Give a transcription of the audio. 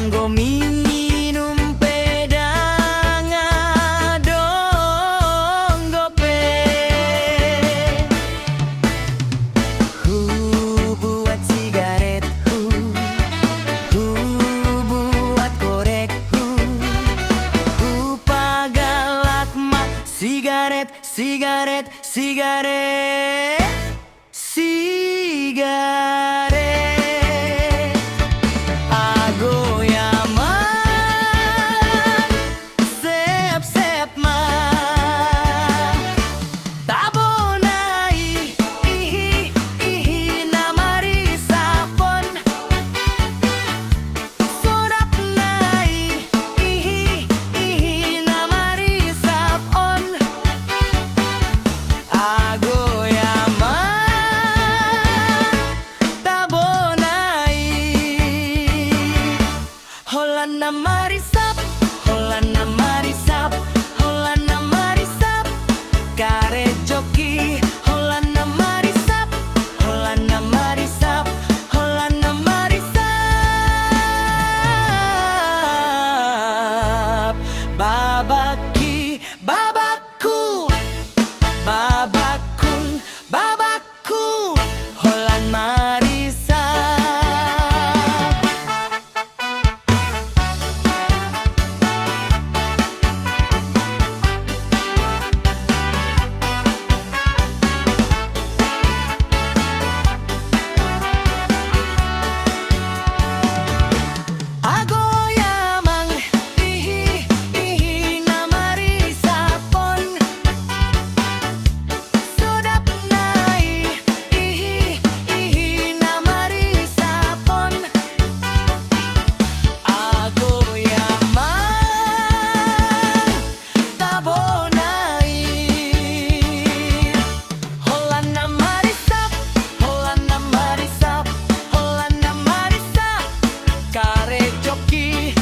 Kanggo minum pedang adong gope. Buat sigaret, buat korek, pagalak mak sigaret, sigaret, sigaret, sigaret. Holana marisap, holana marisap, holana marisap, kare joki. Holana marisap, holana marisap, holana marisap. Babaki, babaku, babakun, babaku, holan marisap. Joki